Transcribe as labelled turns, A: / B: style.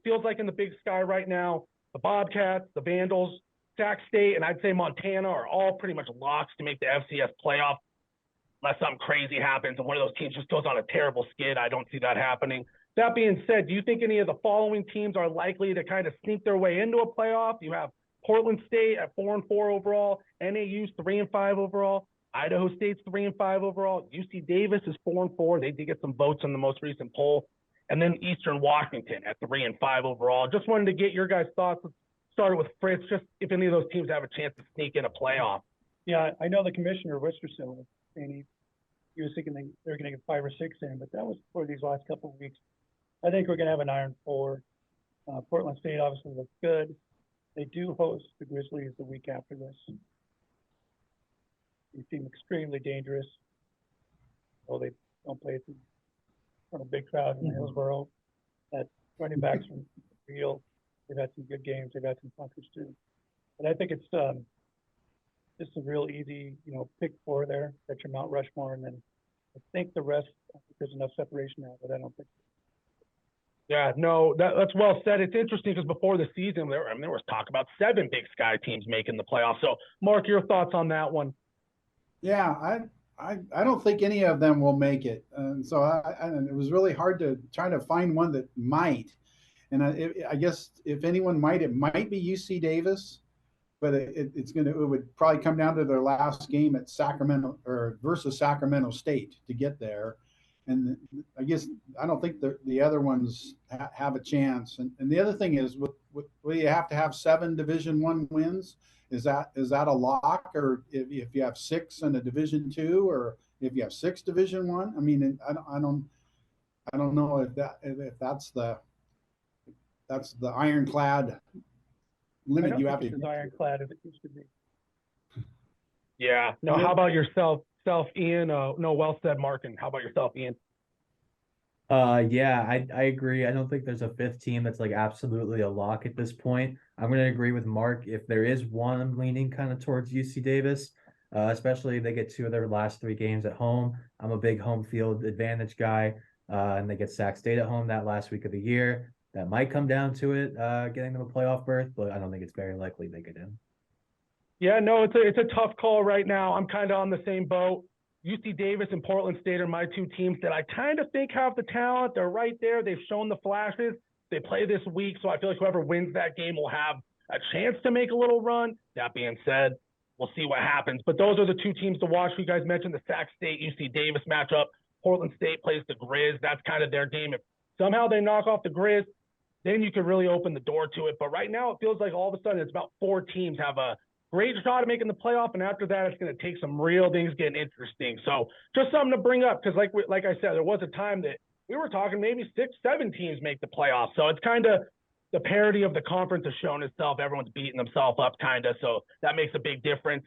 A: feels like in the Big Sky right now, the Bobcats, the Vandals, Sac State, and I'd say Montana are all pretty much locks to make the FCS playoff unless something crazy happens and one of those teams just goes on a terrible skid. I don't see that happening. That being said, do you think any of the following teams are likely to kind of sneak their way into a playoff? You have Portland State at 4-4 overall, NAU's 3-5 overall, Idaho State's 3-5 overall, UC Davis is 4-4. They did get some votes in the most recent poll, and then Eastern Washington at 3-5 overall. Just wanted to get your guys' thoughts. Let's start with Fritz, just if any of those teams have a chance to sneak in a playoff.
B: Yeah, I know the commissioner of Wisterson was saying he was thinking they're going to get 5 or 6 in, but that was for these last couple of weeks. I think we're going to have an Iron 4. Portland State obviously looks good. They do host the Grizzlies the week after this. They seem extremely dangerous. Well, they don't play in front of a big crowd in Hillsborough. That running backs from real. They've had some good games. They've had some punkers too. But I think it's just a real easy, pick 4 there. That's your Mount Rushmore, and then I think the rest, there's enough separation there, but I don't think.
A: Yeah, no, that's well said. It's interesting because before the season, there was talk about 7 Big Sky teams making the playoffs. So, Mark, your thoughts on that one?
C: Yeah, I don't think any of them will make it. And so it was really hard to try to find one that might. And I guess if anyone might, it might be UC Davis, but it would probably come down to their last game at Sacramento or versus Sacramento State to get there. And I guess I don't think the other ones have a chance. And the other thing is, you have to have 7 Division I wins. Is that a lock, or if you have 6 in a Division II, or if you have 6 Division I? I mean, I don't know if that's the ironclad limit you have to.
B: It's as ironclad as it used to be.
A: Yeah. No. How about yourself, Ian? No. Well said, Mark. And how about yourself, Ian?
D: Yeah, I agree. I don't think there's a 5th team that's like absolutely a lock at this point. I'm going to agree with Mark. If there is one, I'm leaning kind of towards UC Davis, especially if they get 2 of their last 3 games at home. I'm a big home field advantage guy, and they get Sac State at home that last week of the year. That might come down to it, getting them a playoff berth, but I don't think it's very likely they get in.
A: Yeah, no, it's a tough call right now. I'm kind of on the same boat. UC Davis and Portland State are my 2 teams that I kind of think have the talent. They're right there. They've shown the flashes. They play this week, so I feel like whoever wins that game will have a chance to make a little run. That being said, we'll see what happens. But those are the 2 teams to watch. You guys mentioned the Sac State UC Davis matchup. Portland State plays the Grizz. That's kind of their game. If somehow they knock off the Grizz, then you could really open the door to it. But right now, it feels like all of a sudden it's about 4 teams have a great shot at making the playoff, and after that, it's going to take some real things getting interesting. So just something to bring up, because like I said, there was a time that we were talking maybe 6, 7 teams make the playoffs. So it's kind of the parity of the conference has shown itself. Everyone's beating themselves up kind of, so that makes a big difference.